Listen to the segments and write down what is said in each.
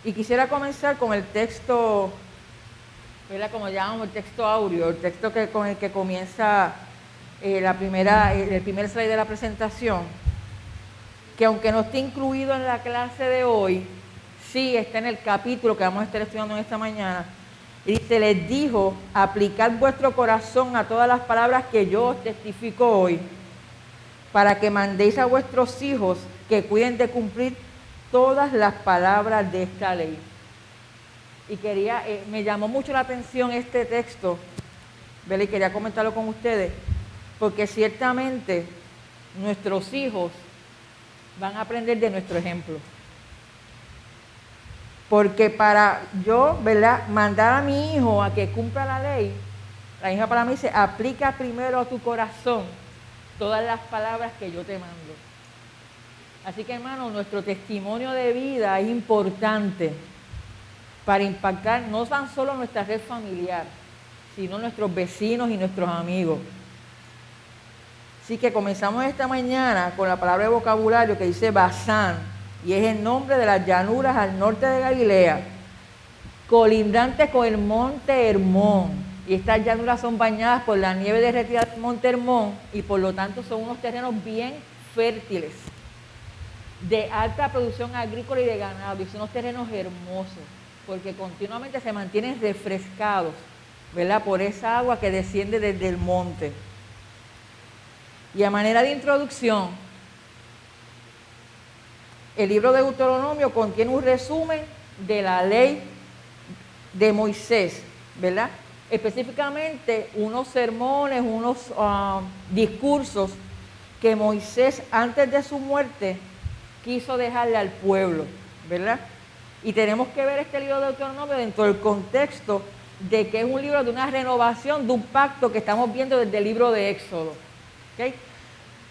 Y quisiera comenzar con el texto, ¿verdad? Como llamamos el texto áureo, el texto con el que comienza el primer slide de la presentación, que aunque no esté incluido en la clase de hoy, sí está en el capítulo que vamos a estar estudiando en esta mañana. Y dice, les dijo, aplicad vuestro corazón a todas las palabras que yo os testifico hoy, para que mandéis a vuestros hijos que cuiden de cumplir todas las palabras de esta ley. Y me llamó mucho la atención este texto, ¿verdad? Y quería comentarlo con ustedes, porque ciertamente nuestros hijos van a aprender de nuestro ejemplo. Porque para yo, ¿verdad?, mandar a mi hijo a que cumpla la ley, la hija para mí dice, aplica primero a tu corazón todas las palabras que yo te mando. Así que, hermano, nuestro testimonio de vida es importante para impactar no tan solo nuestra red familiar, sino nuestros vecinos y nuestros amigos. Así que comenzamos esta mañana con la palabra de vocabulario que dice Basán, y es el nombre de las llanuras al norte de Galilea, colindantes con el monte Hermón. Y estas llanuras son bañadas por la nieve derretida del monte Hermón y por lo tanto son unos terrenos bien fértiles, de alta producción agrícola y de ganado, y son unos terrenos hermosos, porque continuamente se mantienen refrescados, ¿verdad?, por esa agua que desciende desde el monte. Y a manera de introducción, el libro de Deuteronomio contiene un resumen de la ley de Moisés, ¿verdad? Específicamente unos sermones, unos discursos que Moisés antes de su muerte quiso dejarle al pueblo, ¿verdad? Y tenemos que ver este libro de Deuteronomio dentro del contexto de que es un libro de una renovación, de un pacto que estamos viendo desde el libro de Éxodo. ¿Okay?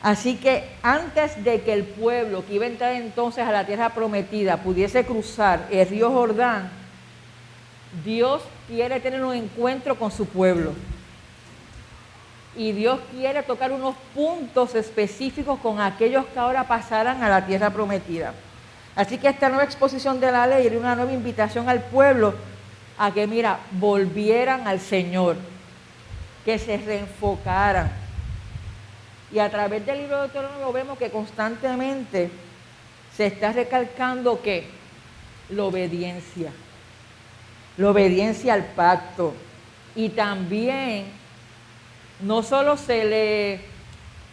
Así que antes de que el pueblo que iba a entrar entonces a la tierra prometida pudiese cruzar el río Jordán, Dios quiere tener un encuentro con su pueblo. Y Dios quiere tocar unos puntos específicos con aquellos que ahora pasarán a la tierra prometida. Así que esta nueva exposición de la ley era una nueva invitación al pueblo a que, volvieran al Señor, que se reenfocaran. Y a través del libro de Deuteronomio vemos que constantemente se está recalcando que la obediencia al pacto. Y también no solo se le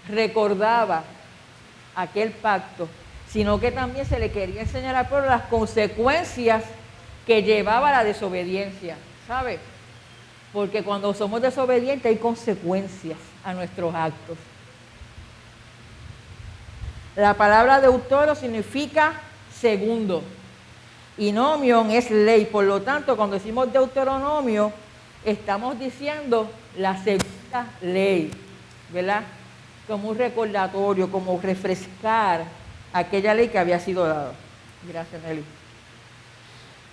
recordaba aquel pacto, sino que también se le quería enseñar al pueblo las consecuencias que llevaba la desobediencia, ¿sabe? Porque cuando somos desobedientes hay consecuencias a nuestros actos. La palabra deutero significa segundo y nomion es ley. Por lo tanto, cuando decimos Deuteronomio, estamos diciendo la segunda ley, ¿verdad? Como un recordatorio, como refrescar aquella ley que había sido dada. Gracias, Nelly.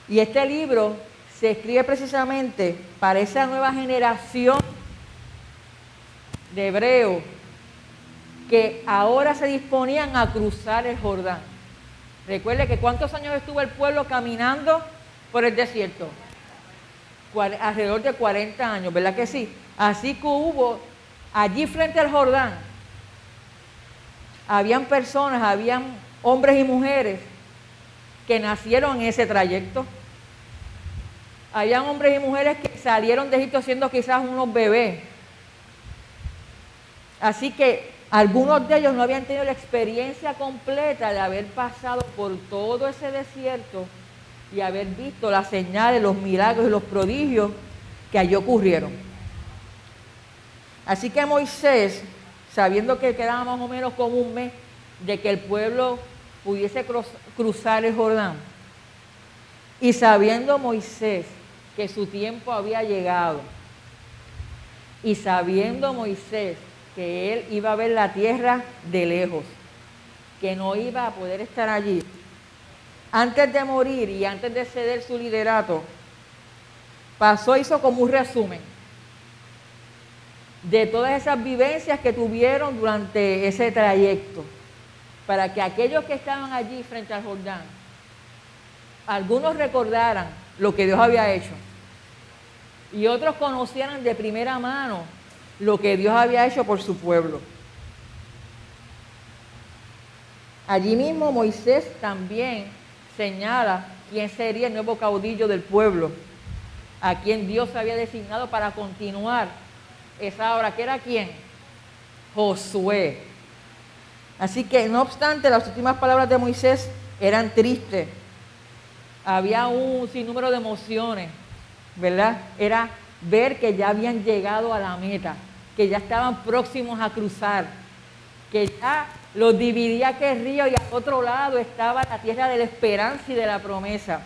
Y este libro se escribe precisamente para esa nueva generación de hebreos que ahora se disponían a cruzar el Jordán. Recuerde que ¿cuántos años estuvo el pueblo caminando por el desierto? Alrededor de 40 años, ¿verdad que sí? Así que hubo allí frente al Jordán, habían personas, habían hombres y mujeres que nacieron en ese trayecto. Habían hombres y mujeres que salieron de Egipto siendo quizás unos bebés. Así que algunos de ellos no habían tenido la experiencia completa de haber pasado por todo ese desierto y haber visto las señales, los milagros y los prodigios que allí ocurrieron. Así que Moisés, sabiendo que quedaba más o menos como un mes de que el pueblo pudiese cruzar el Jordán, y sabiendo Moisés que su tiempo había llegado, y sabiendo Moisés que él iba a ver la tierra de lejos, que no iba a poder estar allí, antes de morir y antes de ceder su liderato, hizo como un resumen de todas esas vivencias que tuvieron durante ese trayecto, para que aquellos que estaban allí frente al Jordán algunos recordaran lo que Dios había hecho y otros conocieran de primera mano lo que Dios había hecho por su pueblo. Allí mismo Moisés también señala quién sería el nuevo caudillo del pueblo, a quien Dios había designado para continuar esa obra, que era ¿quién? Josué. Así que, no obstante, las últimas palabras de Moisés eran tristes. Había un sinnúmero de emociones, ¿verdad? Era ver que ya habían llegado a la meta, que ya estaban próximos a cruzar, que ya los dividía aquel río y al otro lado estaba la tierra de la esperanza y de la promesa.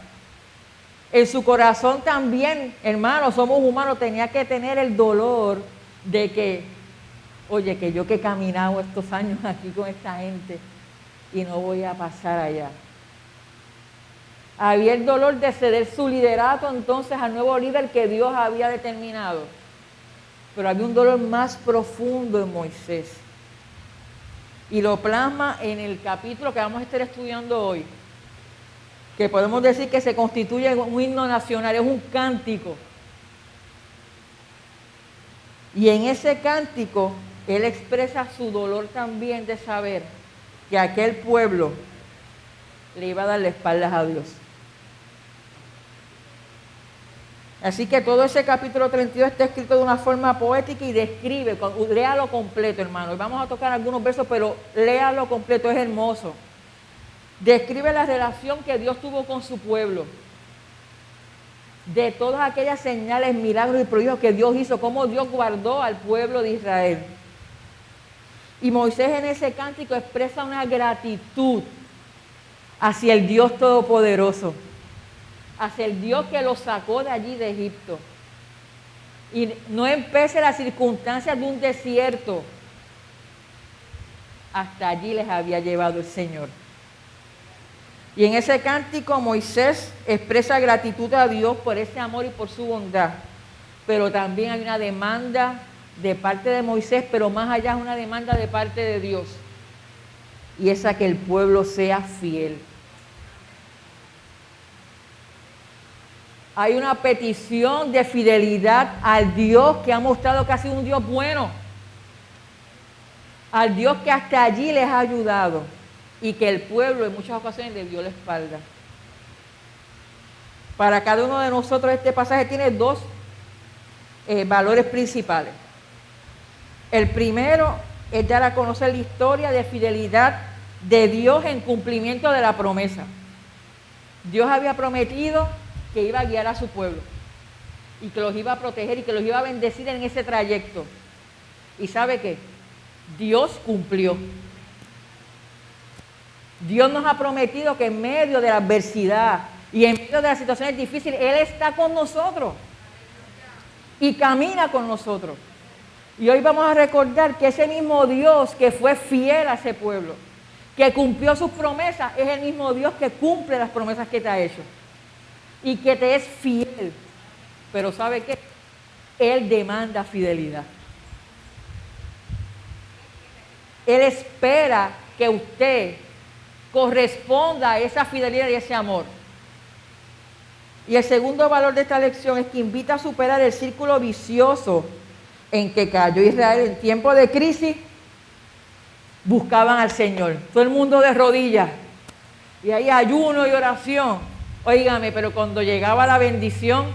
En su corazón también, hermanos, somos humanos, tenía que tener el dolor de que, oye, que yo que he caminado estos años aquí con esta gente y no voy a pasar allá. Había el dolor de ceder su liderato entonces al nuevo líder que Dios había determinado. Pero había un dolor más profundo en Moisés. Y lo plasma en el capítulo que vamos a estar estudiando hoy, que podemos decir que se constituye en un himno nacional, es un cántico. Y en ese cántico, él expresa su dolor también de saber que aquel pueblo le iba a dar la espalda a Dios. Así que todo ese capítulo 32 está escrito de una forma poética y describe, léalo completo, hermano. Y vamos a tocar algunos versos, pero léalo completo, es hermoso. Describe la relación que Dios tuvo con su pueblo, de todas aquellas señales, milagros y prodigios que Dios hizo, cómo Dios guardó al pueblo de Israel. Y Moisés en ese cántico expresa una gratitud hacia el Dios Todopoderoso, hacia el Dios que los sacó de allí de Egipto. Y no empecé las circunstancias de un desierto, hasta allí les había llevado el Señor. Y en ese cántico Moisés expresa gratitud a Dios por ese amor y por su bondad. Pero también hay una demanda de parte de Moisés, pero más allá es una demanda de parte de Dios. Y es a que el pueblo sea fiel. Hay una petición de fidelidad al Dios que ha mostrado que ha sido un Dios bueno. Al Dios que hasta allí les ha ayudado. Y que el pueblo en muchas ocasiones le dio la espalda. Para cada uno de nosotros este pasaje tiene dos valores principales. El primero es dar a conocer la historia de fidelidad de Dios en cumplimiento de la promesa. Dios había prometido que iba a guiar a su pueblo y que los iba a proteger y que los iba a bendecir en ese trayecto. ¿Y sabe qué? Dios cumplió. Dios nos ha prometido que en medio de la adversidad y en medio de las situaciones difíciles, Él está con nosotros y camina con nosotros. Y hoy vamos a recordar que ese mismo Dios que fue fiel a ese pueblo, que cumplió sus promesas, es el mismo Dios que cumple las promesas que te ha hecho y que te es fiel. Pero ¿sabe qué? Él demanda fidelidad. Él espera que usted corresponda a esa fidelidad y ese amor. Y el segundo valor de esta lección es que invita a superar el círculo vicioso en que cayó Israel en tiempo de crisis. Buscaban al Señor, todo el mundo de rodillas, y ahí ayuno y oración. Óigame, pero cuando llegaba la bendición,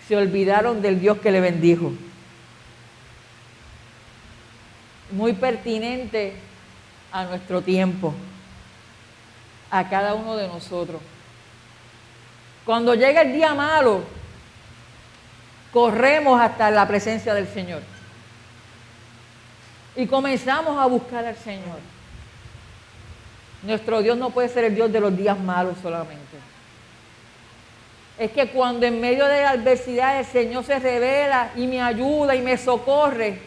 se olvidaron del Dios que le bendijo. Muy pertinente a nuestro tiempo, a cada uno de nosotros. Cuando llega el día malo, corremos hasta la presencia del Señor y comenzamos a buscar al Señor. Nuestro Dios no puede ser el Dios de los días malos solamente. Es que cuando en medio de la adversidad el Señor se revela y me ayuda y me socorre,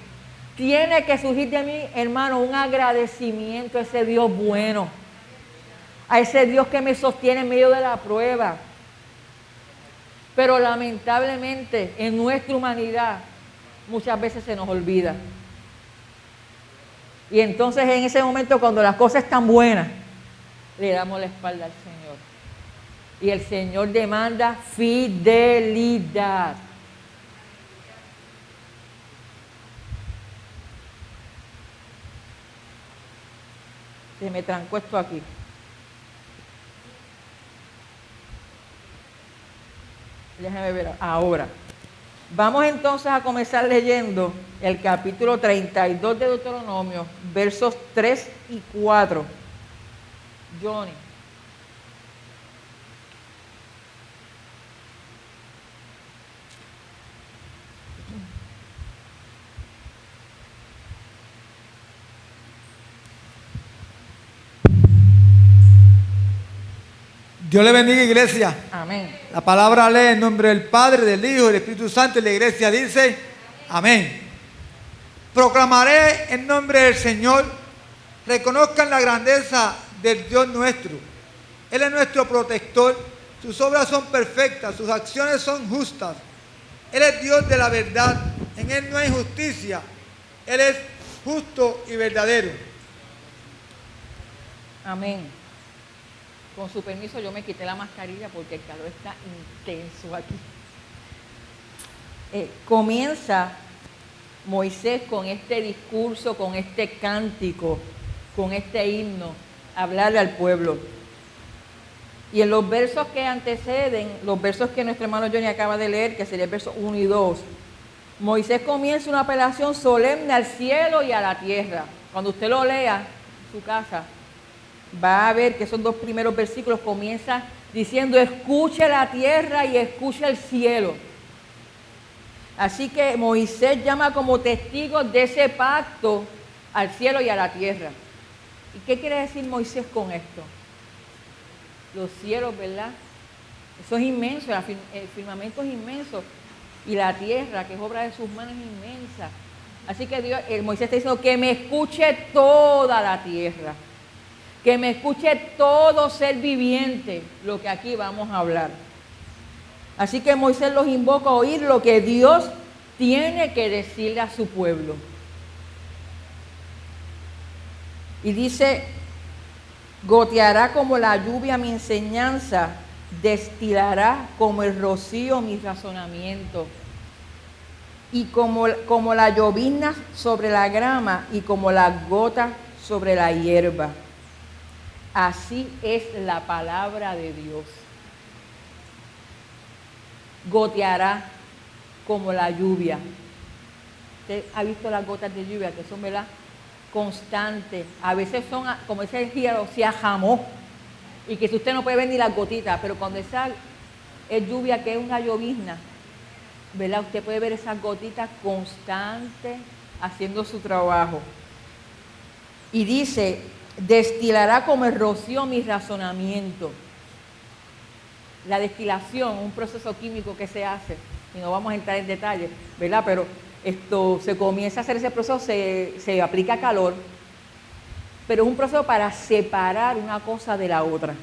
tiene que surgir de mí, hermano, un agradecimiento a ese Dios bueno, a ese Dios que me sostiene en medio de la prueba. Pero lamentablemente en nuestra humanidad muchas veces se nos olvida. Y entonces en ese momento, cuando las cosas están buenas, le damos la espalda al Señor. Y el Señor demanda fidelidad. Se me trancó esto aquí. Déjame ver ahora. Vamos entonces a comenzar leyendo el capítulo 32 de Deuteronomio, versos 3 y 4. Johnny. Dios le bendiga, iglesia. Amén. La palabra lee en nombre del Padre, del Hijo y del Espíritu Santo, y la iglesia dice, amén. Proclamaré en nombre del Señor, reconozcan la grandeza del Dios nuestro. Él es nuestro protector, sus obras son perfectas, sus acciones son justas. Él es Dios de la verdad, en Él no hay injusticia, Él es justo y verdadero. Amén. Con su permiso, yo me quité la mascarilla porque el calor está intenso aquí. Comienza Moisés con este discurso, con este cántico, con este himno, a hablarle al pueblo. Y en los versos que anteceden, los versos que nuestro hermano Johnny acaba de leer, que sería el verso 1 y 2, Moisés comienza una apelación solemne al cielo y a la tierra. Cuando usted lo lea en su casa, va a ver que esos dos primeros versículos comienzan diciendo, escuche la tierra y escuche el cielo. Así que Moisés llama como testigos de ese pacto al cielo y a la tierra. ¿Y qué quiere decir Moisés con esto? Los cielos, ¿verdad? Eso es inmenso, el firmamento es inmenso. Y la tierra, que es obra de sus manos, es inmensa. Así que Moisés está diciendo que me escuche toda la tierra. Que me escuche todo ser viviente, lo que aquí vamos a hablar. Así que Moisés los invoca a oír lo que Dios tiene que decirle a su pueblo. Y dice, goteará como la lluvia mi enseñanza, destilará como el rocío mi razonamiento. Y como la llovizna sobre la grama y como las gotas sobre la hierba. Así es la palabra de Dios. Goteará como la lluvia. Usted ha visto las gotas de lluvia que son, ¿verdad?, constantes. A veces son, como ese giro, se ajamó. Y que si usted no puede ver ni las gotitas, pero cuando esa es lluvia, que es una llovizna, ¿verdad?, usted puede ver esas gotitas constantes haciendo su trabajo. Y dice, destilará como el rocío mi razonamiento. La destilación, un proceso químico que se hace, y no vamos a entrar en detalle, ¿verdad? Pero esto se comienza a hacer ese proceso, se aplica calor, pero es un proceso para separar una cosa de la otra.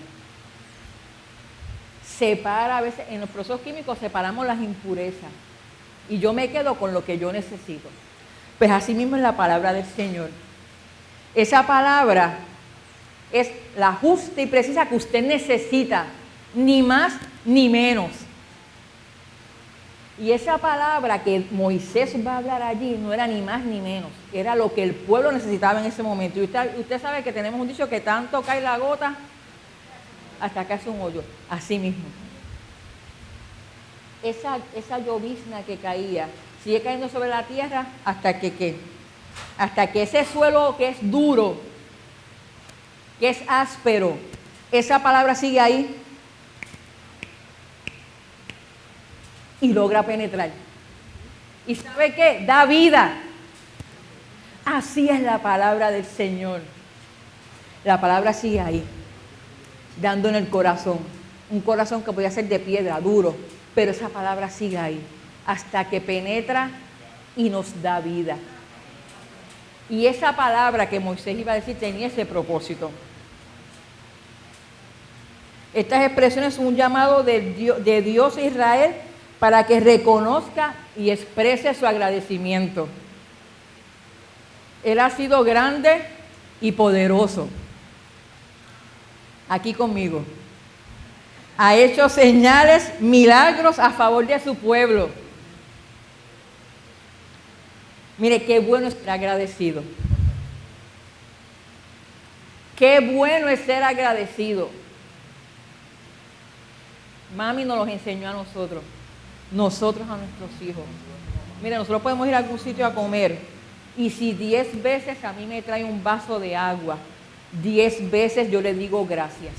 Separa, a veces en los procesos químicos separamos las impurezas y yo me quedo con lo que yo necesito. Pues así mismo es la palabra del Señor. Esa palabra es la justa y precisa que usted necesita, ni más ni menos. Y esa palabra que Moisés va a hablar allí no era ni más ni menos, era lo que el pueblo necesitaba en ese momento. Y usted sabe que tenemos un dicho que tanto cae la gota hasta que hace un hoyo, así mismo. Esa llovizna que caía sigue cayendo sobre la tierra hasta que ¿qué? Hasta que ese suelo que es duro, que es áspero, esa palabra sigue ahí y logra penetrar. ¿Y sabe qué? Da vida. Así es la palabra del Señor. La palabra sigue ahí, dando en el corazón. Un corazón que podía ser de piedra, duro, pero esa palabra sigue ahí, hasta que penetra y nos da vida. Y esa palabra que Moisés iba a decir tenía ese propósito. Estas expresiones son un llamado de Dios a Israel para que reconozca y exprese su agradecimiento. Él ha sido grande y poderoso. Aquí conmigo. Ha hecho señales, milagros a favor de su pueblo. Mire, qué bueno es ser agradecido. Qué bueno es ser agradecido. Mami nos los enseñó a nosotros a nuestros hijos. Mire, nosotros podemos ir a algún sitio a comer y si 10 veces a mí me trae un vaso de agua, 10 veces yo le digo gracias.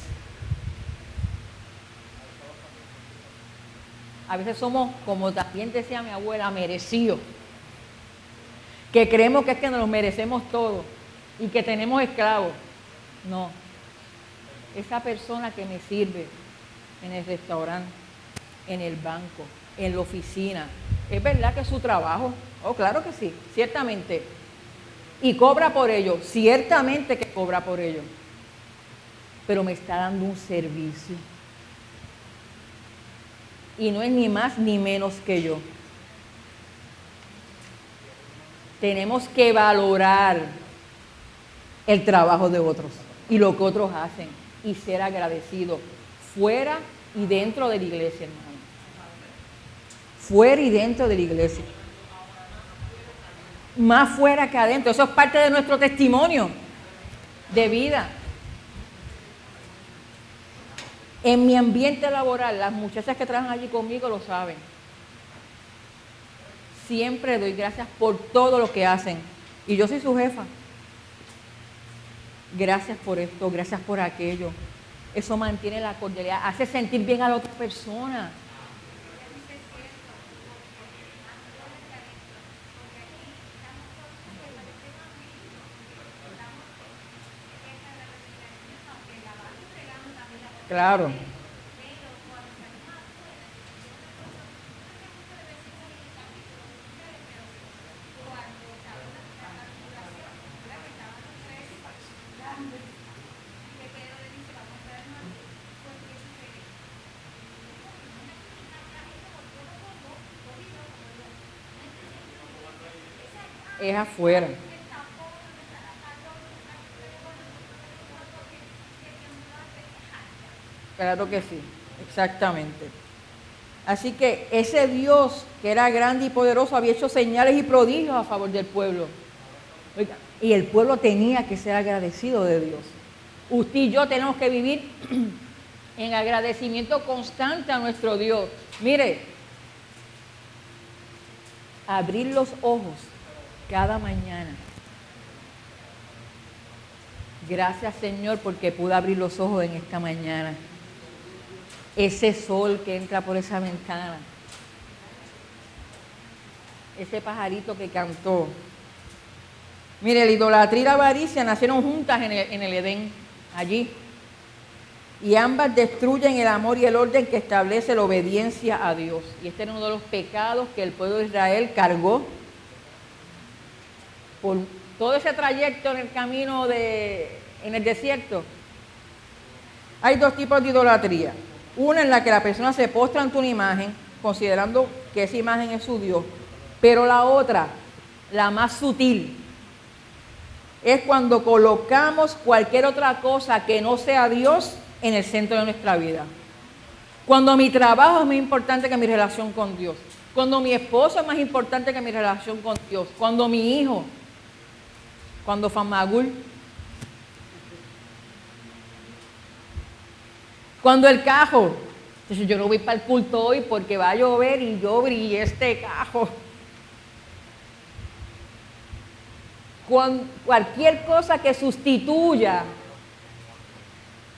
A veces somos, como también decía mi abuela, merecidos. Que creemos que es que nos lo merecemos todo y que tenemos esclavos. No. Esa persona que me sirve en el restaurante, en el banco, en la oficina, ¿es verdad que es su trabajo? Oh, claro que sí, ciertamente. Y cobra por ello, ciertamente que cobra por ello. Pero me está dando un servicio. Y no es ni más ni menos que yo. Tenemos que valorar el trabajo de otros y lo que otros hacen y ser agradecidos fuera y dentro de la iglesia, hermano. Fuera y dentro de la iglesia. Más fuera que adentro. Eso es parte de nuestro testimonio de vida. En mi ambiente laboral, las muchachas que trabajan allí conmigo lo saben. Siempre doy gracias por todo lo que hacen. Y yo soy su jefa. Gracias por esto, gracias por aquello. Eso mantiene la cordialidad, hace sentir bien a la otra persona. Claro. Es afuera. Claro que sí, exactamente. Así que ese Dios que era grande y poderoso había hecho señales y prodigios a favor del pueblo. Oiga, y el pueblo tenía que ser agradecido de Dios. Usted y yo tenemos que vivir en agradecimiento constante a nuestro Dios. Mire, abrir los ojos cada mañana. Gracias, Señor, porque pude abrir los ojos en esta mañana. Ese sol que entra por esa ventana. Ese pajarito que cantó. Mire, la idolatría y la avaricia nacieron juntas en el Edén, allí. Y ambas destruyen el amor y el orden que establece la obediencia a Dios. Y este era uno de los pecados que el pueblo de Israel cargó por todo ese trayecto en el camino en el desierto. Hay dos tipos de idolatría. Una en la que la persona se postra ante una imagen, considerando que esa imagen es su Dios. Pero la otra, la más sutil, es cuando colocamos cualquier otra cosa que no sea Dios en el centro de nuestra vida. Cuando mi trabajo es más importante que mi relación con Dios. Cuando mi esposo es más importante que mi relación con Dios. Cuando mi hijo. Cuando Famagul. Cuando el cajo. Entonces yo no voy para el culto hoy porque va a llover y yo brillé este cajo. Cualquier cosa que sustituya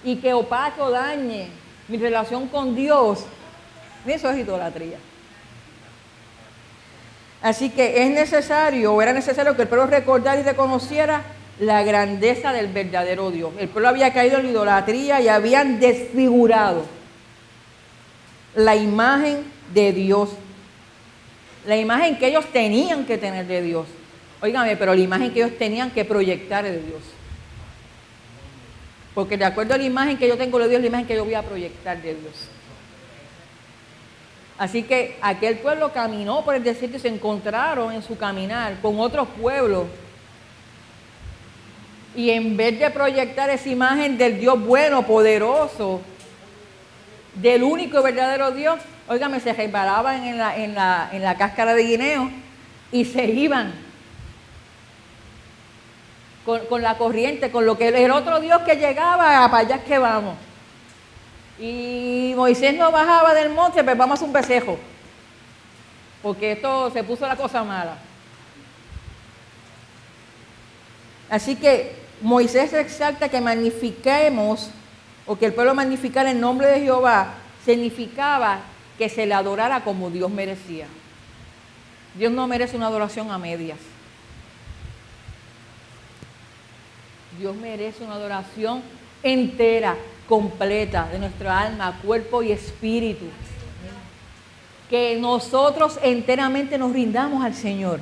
y que opaque o dañe mi relación con Dios, eso es idolatría. Así que es necesario, o era necesario que el pueblo recordara y reconociera la grandeza del verdadero Dios. El pueblo había caído en la idolatría y habían desfigurado la imagen de Dios, la imagen que ellos tenían que tener de Dios. Óigame, pero la imagen que ellos tenían que proyectar de Dios. Porque de acuerdo a la imagen que yo tengo de Dios, la imagen que yo voy a proyectar de Dios. Así que aquel pueblo caminó por el desierto y se encontraron en su caminar con otros pueblos. Y en vez de proyectar esa imagen del Dios bueno, poderoso, del único y verdadero Dios, óigame, se resbalaban en la cáscara de guineo y se iban con la corriente, con lo que el otro Dios que llegaba, para allá es que vamos. Y Moisés no bajaba del monte, pues vamos a un becerro, porque esto se puso la cosa mala. Así que Moisés exalta que magnifiquemos, o que el pueblo magnificara el nombre de Jehová, significaba que se le adorara como Dios merecía. Dios no merece una adoración a medias. Dios merece una adoración entera, completa, de nuestra alma, cuerpo y espíritu. Que nosotros enteramente nos rindamos al Señor.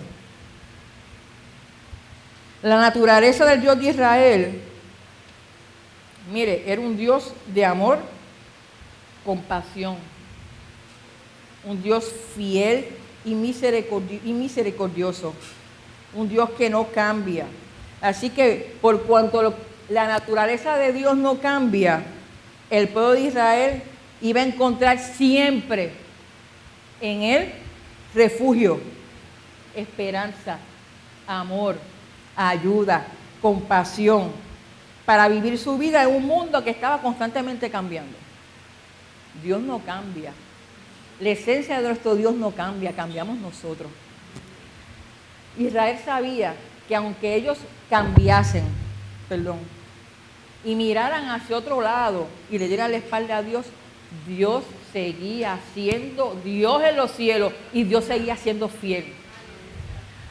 La naturaleza del Dios de Israel, mire, era un Dios de amor, compasión, un Dios fiel y misericordioso, un Dios que no cambia. Así que por cuanto la naturaleza de Dios no cambia, el pueblo de Israel iba a encontrar siempre en Él refugio, esperanza, amor, ayuda, compasión, para vivir su vida en un mundo que estaba constantemente cambiando. Dios no cambia. La esencia de nuestro Dios no cambia, cambiamos nosotros. Israel sabía que aunque ellos cambiasen, y miraran hacia otro lado y le dieran la espalda a Dios, Dios seguía siendo Dios en los cielos y Dios seguía siendo fiel.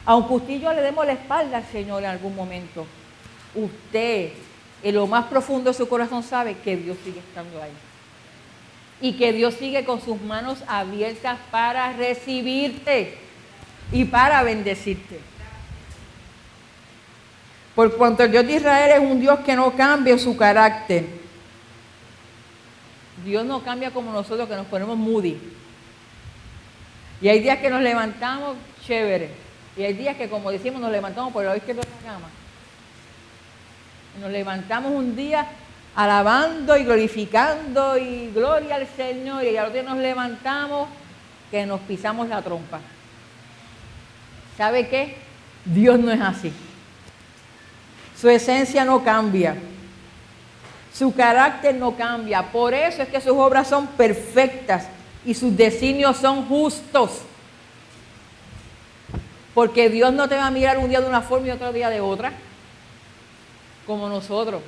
Aunque usted y yo le demos la espalda al Señor en algún momento, usted en lo más profundo de su corazón sabe que Dios sigue estando ahí. Y que Dios sigue con sus manos abiertas para recibirte y para bendecirte. Por cuanto el Dios de Israel es un Dios que no cambia su carácter. Dios no cambia como nosotros, que nos ponemos moody. Y hay días que nos levantamos chévere. Y hay días que, como decimos, nos levantamos por el lado izquierdo de la cama. Y nos levantamos un día alabando y glorificando y gloria al Señor. Y al otro día nos levantamos que nos pisamos la trompa. ¿Sabe qué? Dios no es así. Su esencia no cambia. Su carácter no cambia. Por eso es que sus obras son perfectas y sus designios son justos. Porque Dios no te va a mirar un día de una forma y otro día de otra, como nosotros.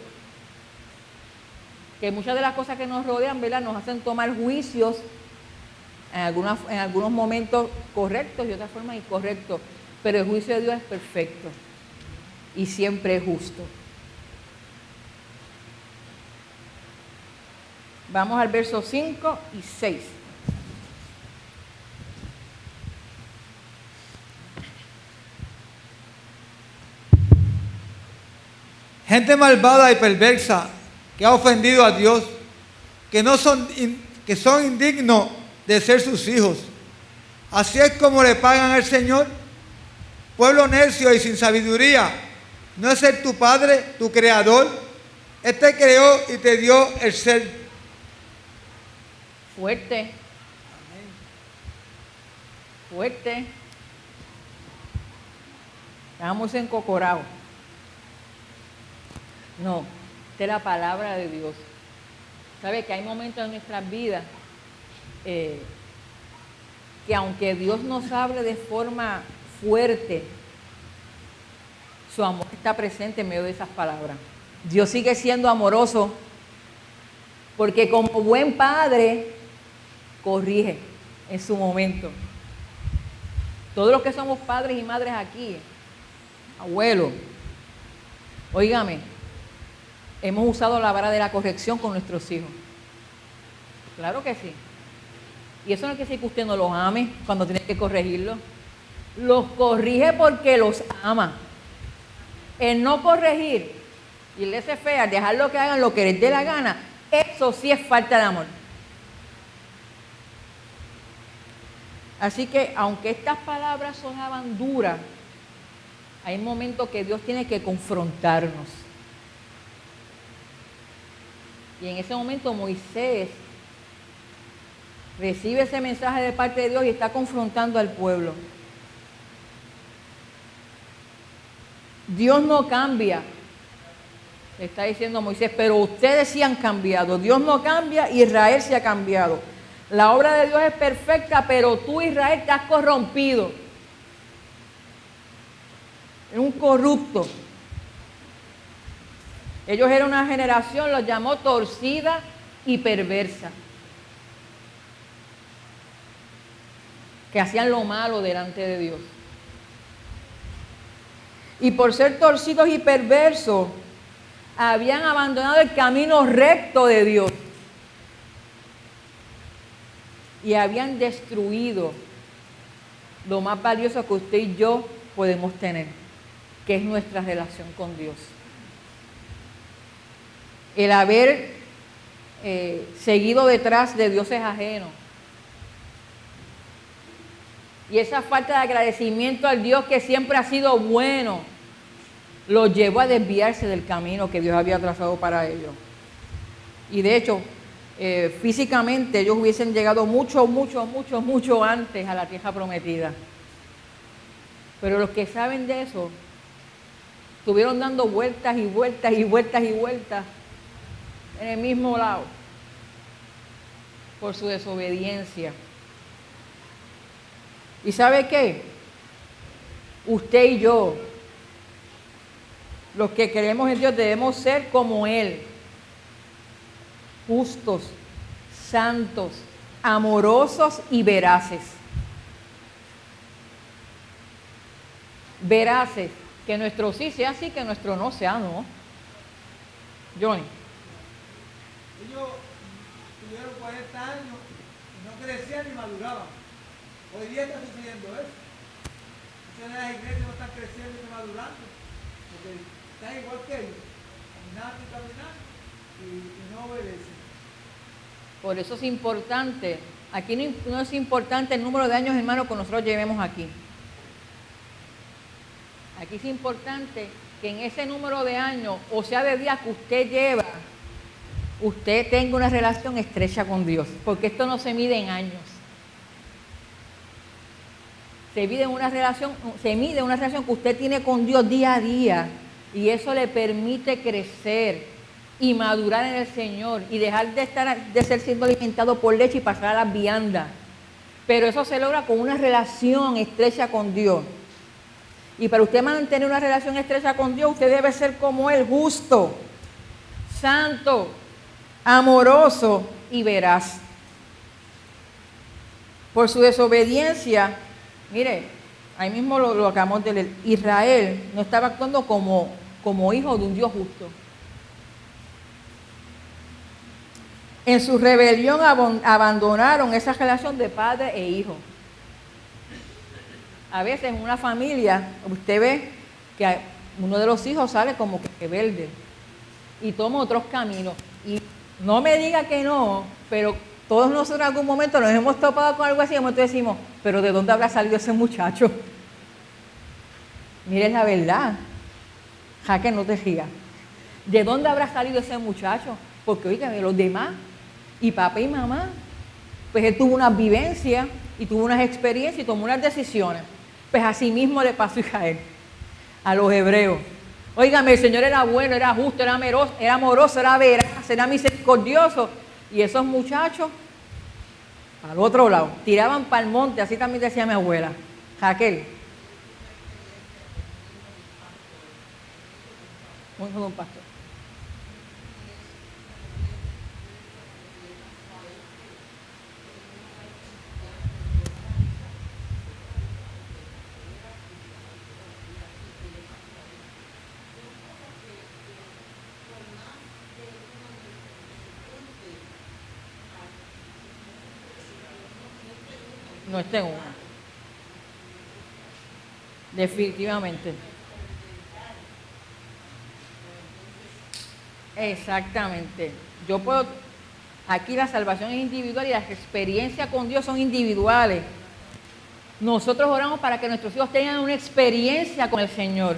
Que muchas de las cosas que nos rodean, ¿verdad?, nos hacen tomar juicios en algunos momentos correctos y otras formas incorrectos. Pero el juicio de Dios es perfecto y siempre es justo. Vamos al verso 5 y 6. Gente malvada y perversa que ha ofendido a Dios, que son indignos de ser sus hijos. Así es como le pagan al Señor. Pueblo necio y sin sabiduría, ¿no es Él tu Padre, tu Creador? Él te creó y te dio el ser. Fuerte. Amén. Fuerte. Estamos encocorados. No, esta es la palabra de Dios. ¿Sabe que hay momentos en nuestras vidas que aunque Dios nos hable de forma fuerte, su amor está presente en medio de esas palabras? Dios sigue siendo amoroso porque como buen padre corrige en su momento. Todos los que somos padres y madres aquí, abuelos, óigame, hemos usado la vara de la corrección con nuestros hijos. Claro que sí. Y eso no quiere decir que usted no los ame cuando tiene que corregirlos. Los corrige porque los ama. El no corregir y el laissez-faire, dejarlo que hagan lo que les dé la gana, eso sí es falta de amor. Así que, aunque estas palabras sonaban duras, hay momentos que Dios tiene que confrontarnos. Y en ese momento Moisés recibe ese mensaje de parte de Dios y está confrontando al pueblo. Dios no cambia, le está diciendo a Moisés, pero ustedes sí han cambiado. Dios no cambia, Israel sí ha cambiado. La obra de Dios es perfecta, pero tú, Israel, te has corrompido. Es un corrupto. Ellos eran una generación, los llamó torcida y perversa, que hacían lo malo delante de Dios. Y por ser torcidos y perversos, habían abandonado el camino recto de Dios. Y habían destruido lo más valioso que usted y yo podemos tener, que es nuestra relación con Dios. El haber seguido detrás de dioses ajenos. Y esa falta de agradecimiento al Dios que siempre ha sido bueno, los llevó a desviarse del camino que Dios había trazado para ellos. Y de hecho, físicamente ellos hubiesen llegado mucho antes a la tierra prometida. Pero los que saben de eso, estuvieron dando vueltas y vueltas en el mismo lado, por su desobediencia. ¿Y sabe qué? Usted y yo, los que creemos en Dios, debemos ser como Él, justos, santos, amorosos y veraces. Veraces, que nuestro sí sea sí, que nuestro no sea no. Johnny. Ellos tuvieron 40 años y no crecían ni maduraban. Hoy día está sucediendo eso. Muchas de las iglesias no están creciendo ni madurando, porque están igual que ellos, caminando y no obedecen. Por eso es importante, aquí no es importante el número de años, hermano, que nosotros llevemos aquí. Aquí es importante que en ese número de años, o sea, de días que usted lleva, usted tenga una relación estrecha con Dios, porque esto no se mide en años. Se mide una relación que usted tiene con Dios día a día, y eso le permite crecer y madurar en el Señor y dejar de ser siendo alimentado por leche y pasar a las viandas. Pero eso se logra con una relación estrecha con Dios. Y para usted mantener una relación estrecha con Dios, usted debe ser como Él, justo, santo, amoroso y veraz. Por su desobediencia, mire, ahí mismo lo acabamos de leer, Israel no estaba actuando como hijo de un Dios justo. En su rebelión abandonaron esa relación de padre e hijo. A veces en una familia usted ve que uno de los hijos sale como que rebelde y toma otros caminos. Y no me diga que no, pero todos nosotros en algún momento nos hemos topado con algo así y de momento decimos, pero ¿de dónde habrá salido ese muchacho? Miren la verdad, Jaque, no te rías. ¿De dónde habrá salido ese muchacho? Porque oígame, los demás, y papá y mamá, pues él tuvo unas vivencias y tuvo unas experiencias y tomó unas decisiones. Pues así mismo le pasó a Israel, a los hebreos. Óigame, el Señor era bueno, era justo, era amoroso, era veraz, era misericordioso. Y esos muchachos, al otro lado, tiraban para el monte, así también decía mi abuela, Raquel. Un pastor. No esté en una. Definitivamente. Exactamente. Aquí la salvación es individual y las experiencias con Dios son individuales. Nosotros oramos para que nuestros hijos tengan una experiencia con el Señor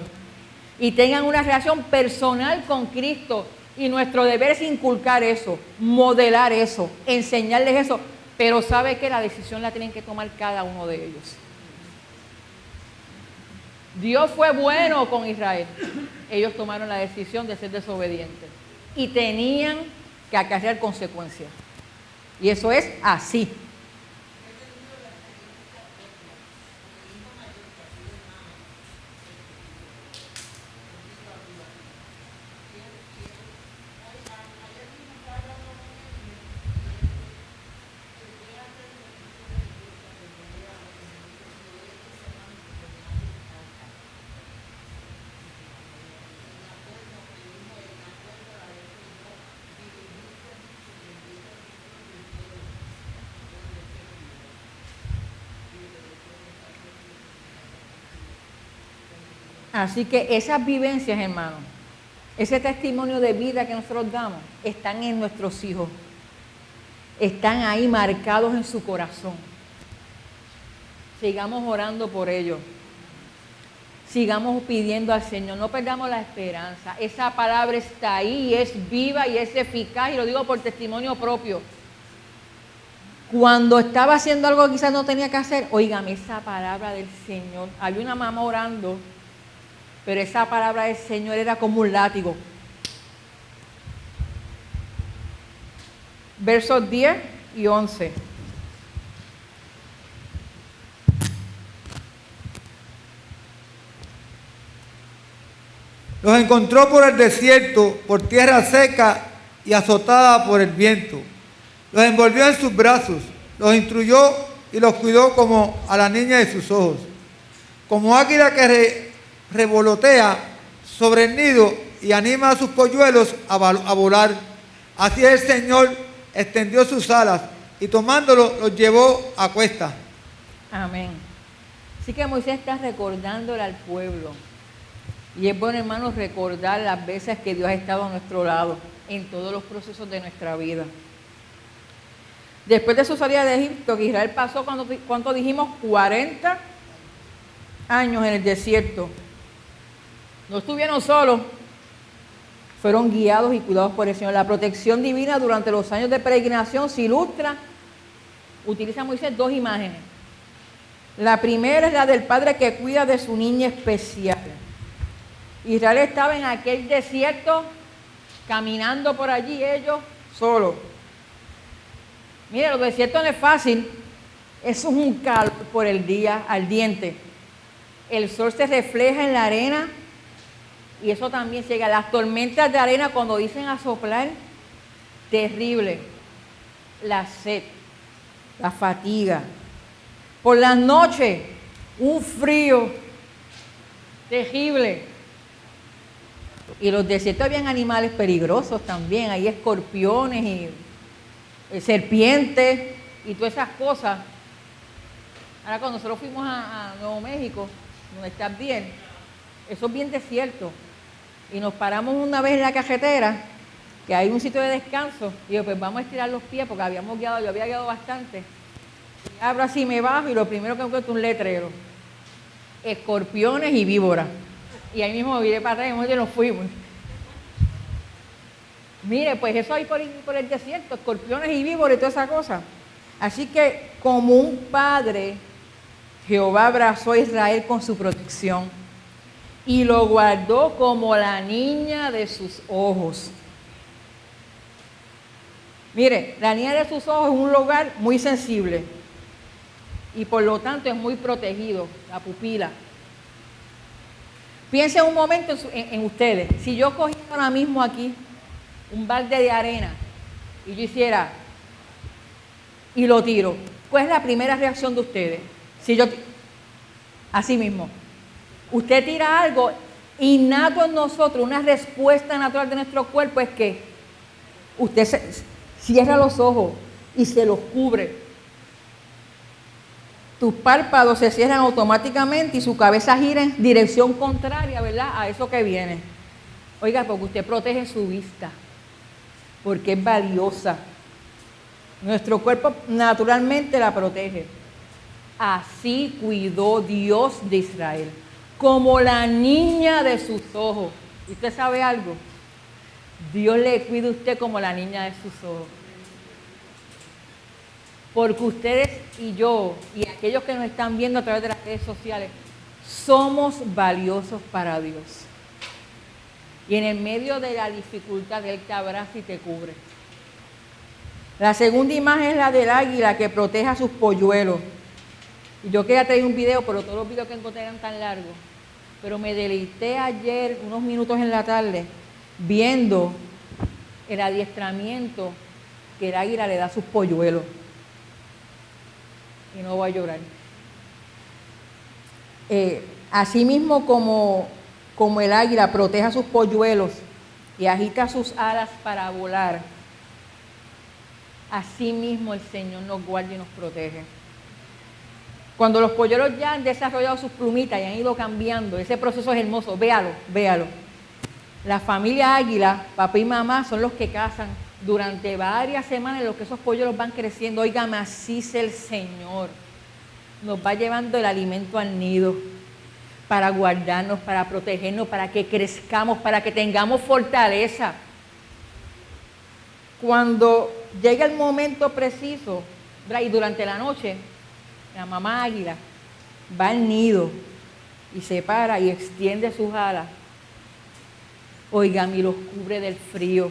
y tengan una relación personal con Cristo. Y nuestro deber es inculcar eso, modelar eso, enseñarles eso. Pero sabe que la decisión la tienen que tomar cada uno de ellos. Dios fue bueno con Israel. Ellos tomaron la decisión de ser desobedientes y tenían que acarrear consecuencias. Y eso es así. Así que esas vivencias, hermanos, ese testimonio de vida que nosotros damos, están en nuestros hijos. Están ahí marcados en su corazón. Sigamos orando por ellos. Sigamos pidiendo al Señor. No perdamos la esperanza. Esa palabra está ahí y es viva y es eficaz. Y lo digo por testimonio propio. Cuando estaba haciendo algo que quizás no tenía que hacer, óigame, esa palabra del Señor. Había una mamá orando, pero esa palabra del Señor era como un látigo. Versos 10 y 11. Los encontró por el desierto, por tierra seca y azotada por el viento. Los envolvió en sus brazos, los instruyó y los cuidó como a la niña de sus ojos. Como águila que revolotea sobre el nido y anima a sus polluelos a volar. Así el Señor extendió sus alas y tomándolos los llevó a cuesta. Amén. Así que Moisés está recordándole al pueblo. Y es bueno, hermanos, recordar las veces que Dios ha estado a nuestro lado en todos los procesos de nuestra vida. Después de su salida de Egipto, que Israel pasó, ¿cuánto dijimos? 40 años en el desierto. No estuvieron solos, fueron guiados y cuidados por el Señor. La protección divina durante los años de peregrinación se ilustra, utiliza Moisés dos imágenes. La primera es la del padre que cuida de su niña especial. Israel estaba en aquel desierto, caminando por allí ellos solos. Mire, los desiertos no es fácil, eso es un calor por el día ardiente. El sol se refleja en la arena y eso también llega. Las tormentas de arena, cuando dicen a soplar, terrible. La sed, la fatiga. Por las noches, un frío terrible. Y los desiertos habían animales peligrosos también, hay escorpiones y serpientes y todas esas cosas. Ahora cuando nosotros fuimos a Nuevo México, donde está bien, eso es bien desierto. Y nos paramos una vez en la carretera, que hay un sitio de descanso, y yo, pues vamos a estirar los pies, porque yo había guiado bastante. Y abro así, me bajo, y lo primero que encuentro es un letrero. Escorpiones y víboras. Y ahí mismo me viré para atrás y nos fuimos. Mire, pues eso hay por el desierto, escorpiones y víboras y toda esa cosa. Así que como un padre, Jehová abrazó a Israel con su protección y lo guardó como la niña de sus ojos. Mire, la niña de sus ojos es un lugar muy sensible y por lo tanto es muy protegido, la pupila. Piensen un momento en ustedes. Si yo cogiera ahora mismo aquí un balde de arena y yo hiciera y lo tiro, ¿cuál es la primera reacción de ustedes? Si yo así mismo, usted tira algo innato en nosotros, una respuesta natural de nuestro cuerpo es que usted cierra los ojos y se los cubre. Tus párpados se cierran automáticamente y su cabeza gira en dirección contraria, ¿verdad?, a eso que viene. Oiga, porque usted protege su vista, porque es valiosa. Nuestro cuerpo naturalmente la protege. Así cuidó Dios de Israel, como la niña de sus ojos. ¿Y usted sabe algo? Dios le cuida a usted como la niña de sus ojos. Porque ustedes y yo, y aquellos que nos están viendo a través de las redes sociales, somos valiosos para Dios. Y en el medio de la dificultad, Él te abraza y te cubre. La segunda imagen es la del águila que protege a sus polluelos. Y yo quería traer un video, pero todos los videos que encontré eran tan largos. Pero me deleité ayer, unos minutos en la tarde, viendo el adiestramiento que el águila le da a sus polluelos. Y no voy a llorar. Asimismo como el águila protege a sus polluelos y agita sus alas para volar, así mismo el Señor nos guarda y nos protege. Cuando los polluelos ya han desarrollado sus plumitas y han ido cambiando, ese proceso es hermoso, véalo. La familia águila, papá y mamá, son los que cazan durante varias semanas en los que esos polluelos van creciendo. Óigame, así es el Señor. Nos va llevando el alimento al nido para guardarnos, para protegernos, para que crezcamos, para que tengamos fortaleza. Cuando llega el momento preciso, y durante la noche, la mamá águila va al nido y se para y extiende sus alas. Oigan, y los cubre del frío.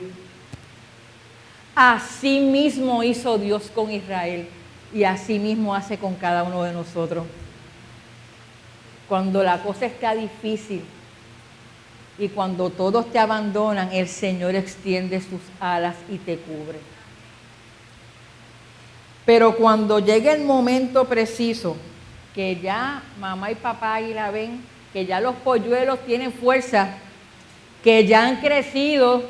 Así mismo hizo Dios con Israel y así mismo hace con cada uno de nosotros. Cuando la cosa está difícil y cuando todos te abandonan, el Señor extiende sus alas y te cubre. Pero cuando llegue el momento preciso, que ya mamá y papá águila ven, que ya los polluelos tienen fuerza, que ya han crecido,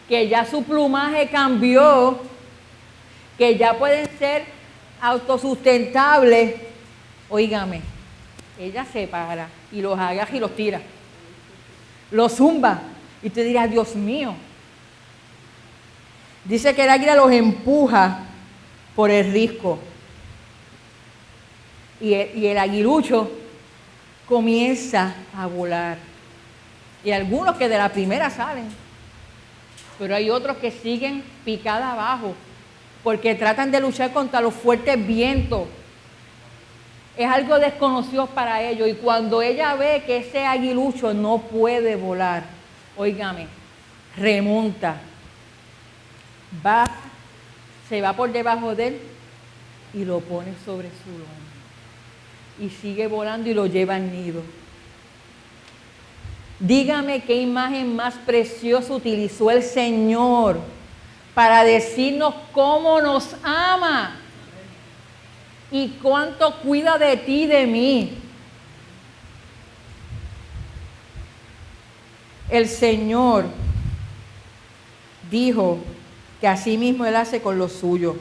que ya su plumaje cambió, que ya pueden ser autosustentables, óigame, ella se para y los agarra y los tira, los zumba, y te dirás, Dios mío. Dice que el águila los empuja por el risco. Y el aguilucho comienza a volar. Y algunos que de la primera salen, pero hay otros que siguen picada abajo, porque tratan de luchar contra los fuertes vientos. Es algo desconocido para ellos. Y cuando ella ve que ese aguilucho no puede volar, óigame, remonta, se va por debajo de él y lo pone sobre su lomo. Y sigue volando y lo lleva al nido. Dígame qué imagen más preciosa utilizó el Señor para decirnos cómo nos ama y cuánto cuida de ti y de mí. El Señor dijo que así mismo Él hace con los suyos.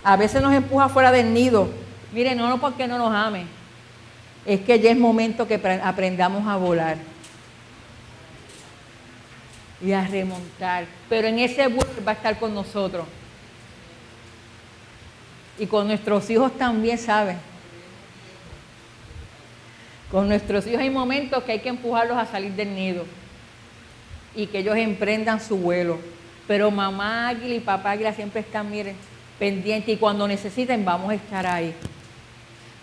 A veces nos empuja fuera del nido. Miren, no porque no nos ame, es que ya es momento que aprendamos a volar y a remontar. Pero en ese vuelo va a estar con nosotros. Y con nuestros hijos también, ¿saben? Con nuestros hijos hay momentos que hay que empujarlos a salir del nido y que ellos emprendan su vuelo. Pero mamá águila y papá águila siempre están, miren, pendientes, y cuando necesiten vamos a estar ahí.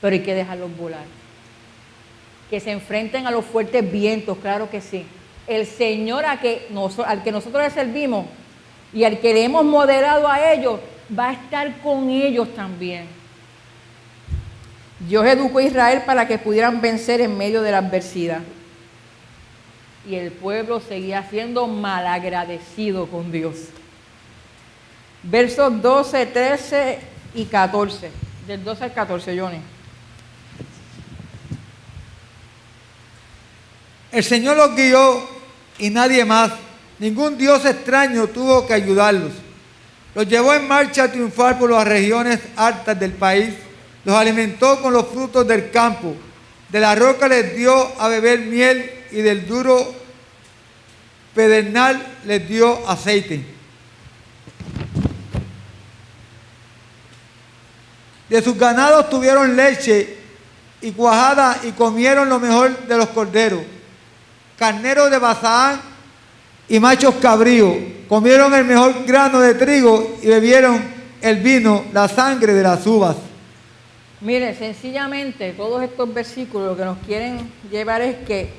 Pero hay que dejarlos volar. Que se enfrenten a los fuertes vientos, claro que sí. El Señor al que nosotros le servimos y al que le hemos moderado a ellos, va a estar con ellos también. Dios educó a Israel para que pudieran vencer en medio de la adversidad. Y el pueblo seguía siendo malagradecido con Dios. Versos 12, 13 y 14. Del 12 al 14, Johnny. El Señor los guió y nadie más. Ningún Dios extraño tuvo que ayudarlos. Los llevó en marcha a triunfar por las regiones altas del país. Los alimentó con los frutos del campo. De la roca les dio a beber miel y del duro pedernal les dio aceite. De sus ganados tuvieron leche y cuajada y comieron lo mejor de los corderos. Carneros de Basán y machos cabríos. Comieron el mejor grano de trigo y bebieron el vino, la sangre de las uvas. Mire, sencillamente todos estos versículos lo que nos quieren llevar es que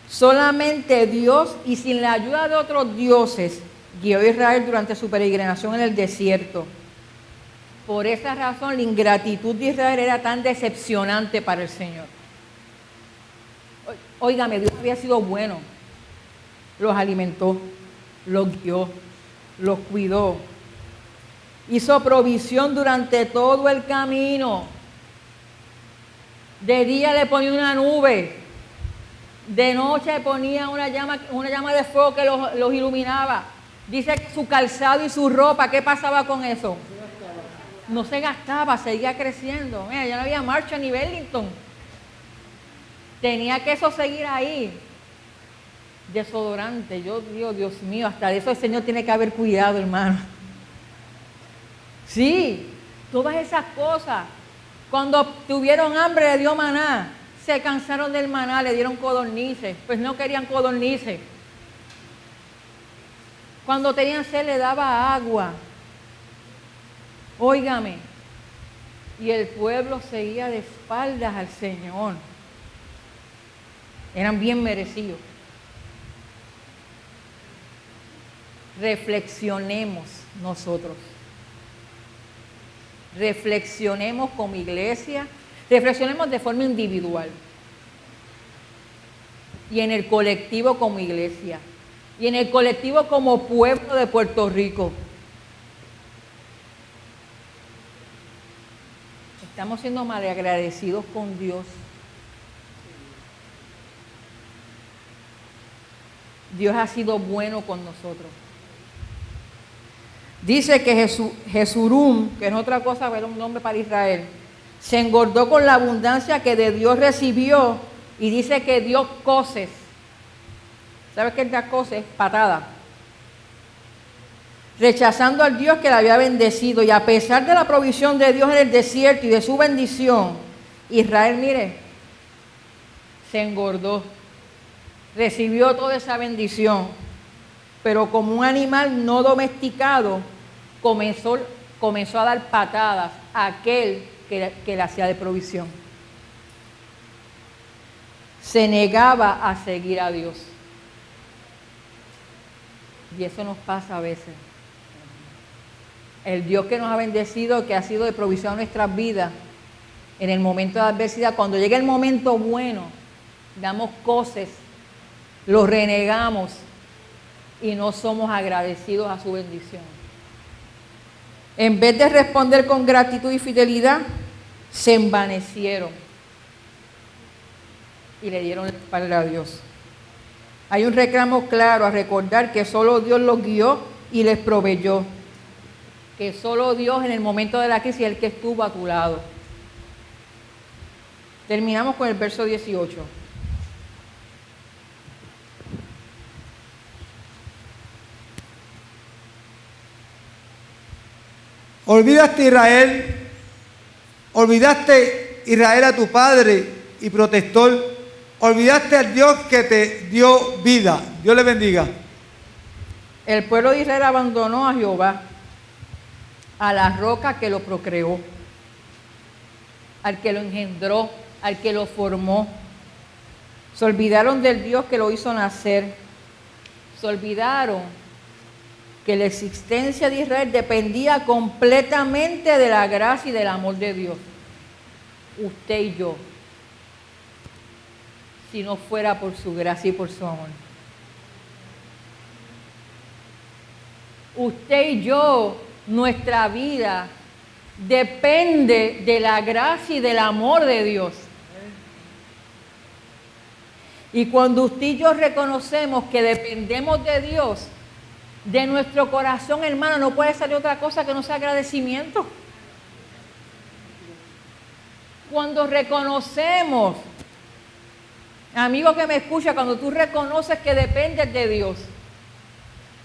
solamente Dios y sin la ayuda de otros dioses guió a Israel durante su peregrinación en el desierto. Por esa razón la ingratitud de Israel era tan decepcionante para el Señor. Óigame, Dios había sido bueno. Los alimentó, los guió, los cuidó. Hizo provisión durante todo el camino. De día le ponía una nube. De noche ponía una llama de fuego que los iluminaba. Dice que su calzado y su ropa, ¿qué pasaba con eso? No se gastaba, seguía creciendo. Mira, ya no había marcha ni Burlington. Tenía que eso seguir ahí. Desodorante, yo digo, Dios mío, hasta de eso el Señor tiene que haber cuidado, hermano. Sí, todas esas cosas. Cuando tuvieron hambre le dio maná. Se cansaron del maná, le dieron codornices. Pues no querían codornices. Cuando tenían sed le daba agua. Óigame. Y el pueblo seguía de espaldas al Señor. Eran bien merecidos. Reflexionemos nosotros. Reflexionemos como iglesia. Reflexionemos de forma individual. Y en el colectivo como iglesia. Y en el colectivo como pueblo de Puerto Rico. Estamos siendo malagradecidos con Dios. Dios ha sido bueno con nosotros. Dice que Jesurum, que no es otra cosa, era un nombre para Israel, se engordó con la abundancia que de Dios recibió y dice que dio coces. ¿Sabes qué es dar coces? Patada. Rechazando al Dios que le había bendecido, y a pesar de la provisión de Dios en el desierto y de su bendición, Israel, mire, se engordó. Recibió toda esa bendición, pero como un animal no domesticado, comenzó a dar patadas a aquel que le hacía de provisión. Se negaba a seguir a Dios. Y eso nos pasa a veces. El Dios que nos ha bendecido, que ha sido de provisión en nuestras vidas, en el momento de adversidad, cuando llega el momento bueno, damos coces, lo renegamos y no somos agradecidos a su bendición. En vez de responder con gratitud y fidelidad, se envanecieron y le dieron la espalda a Dios. Hay un reclamo claro a recordar que solo Dios los guió y les proveyó. Que solo Dios en el momento de la crisis es el que estuvo a tu lado. Terminamos con el verso 18. Olvidaste Israel a tu padre y protector, olvidaste al Dios que te dio vida. Dios le bendiga. El pueblo de Israel abandonó a Jehová, a la roca que lo procreó, al que lo engendró, al que lo formó. Se olvidaron del Dios que lo hizo nacer. Se olvidaron que la existencia de Israel dependía completamente de la gracia y del amor de Dios. Usted y yo, si no fuera por su gracia y por su amor. Usted y yo, nuestra vida depende de la gracia y del amor de Dios. Y cuando usted y yo reconocemos que dependemos de Dios, de nuestro corazón, hermano, no puede salir otra cosa que no sea agradecimiento. Cuando reconocemos, amigo que me escucha, cuando tú reconoces que dependes de Dios,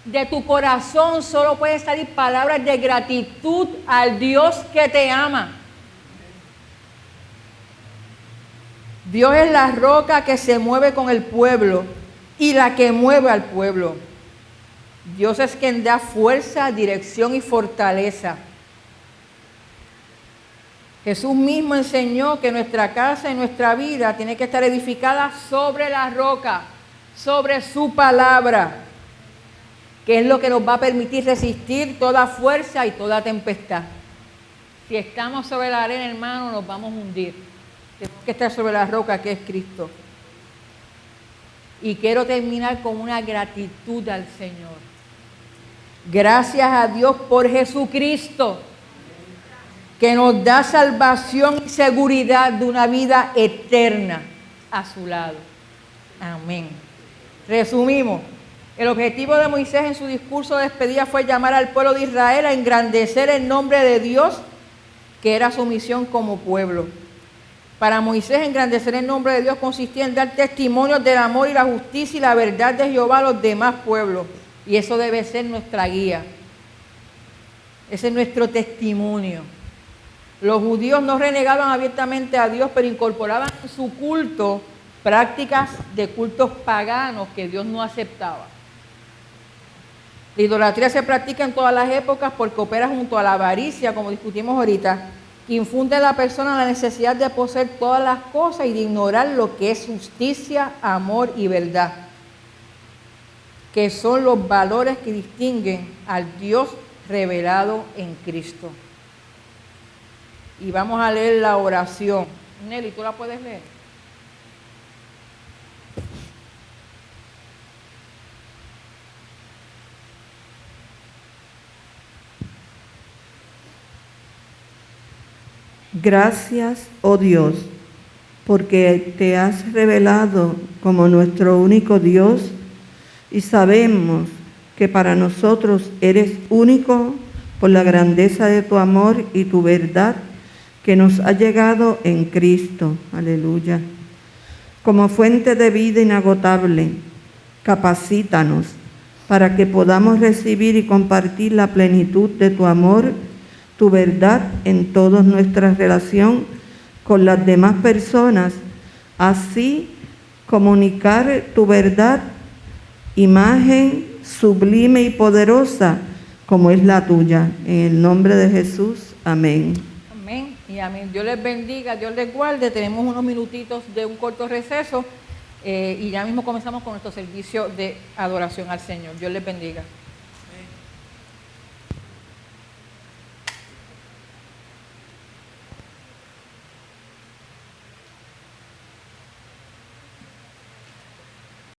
de tu corazón solo pueden salir palabras de gratitud al Dios que te ama. Dios es la roca que se mueve con el pueblo y la que mueve al pueblo. Dios es quien da fuerza, dirección y fortaleza. Jesús mismo enseñó que nuestra casa y nuestra vida tiene que estar edificada sobre la roca, sobre su palabra, que es lo que nos va a permitir resistir toda fuerza y toda tempestad. Si estamos sobre la arena, hermano, nos vamos a hundir. Tenemos que estar sobre la roca que es Cristo. Y quiero terminar con una gratitud al Señor. Gracias a Dios por Jesucristo, que nos da salvación y seguridad de una vida eterna a su lado. Amén. Resumimos. El objetivo de Moisés en su discurso de despedida fue llamar al pueblo de Israel a engrandecer el nombre de Dios, que era su misión como pueblo. Para Moisés, engrandecer el nombre de Dios consistía en dar testimonios del amor y la justicia y la verdad de Jehová a los demás pueblos. Y eso debe ser nuestra guía. Ese es nuestro testimonio. Los judíos no renegaban abiertamente a Dios, pero incorporaban en su culto prácticas de cultos paganos que Dios no aceptaba. La idolatría se practica en todas las épocas porque opera junto a la avaricia, como discutimos ahorita, que infunde en la persona la necesidad de poseer todas las cosas y de ignorar lo que es justicia, amor y verdad, que son los valores que distinguen al Dios revelado en Cristo. Y vamos a leer la oración. Nelly, ¿tú la puedes leer? Gracias, oh Dios, porque te has revelado como nuestro único Dios y sabemos que para nosotros eres único por la grandeza de tu amor y tu verdad que nos ha llegado en Cristo. Aleluya. Como fuente de vida inagotable, capacítanos para que podamos recibir y compartir la plenitud de tu amor, tu verdad en toda nuestra relación con las demás personas, así comunicar tu verdad, imagen sublime y poderosa como es la tuya. En el nombre de Jesús, amén. Amén y amén. Dios les bendiga, Dios les guarde. Tenemos unos minutitos de un corto receso y ya mismo comenzamos con nuestro servicio de adoración al Señor. Dios les bendiga.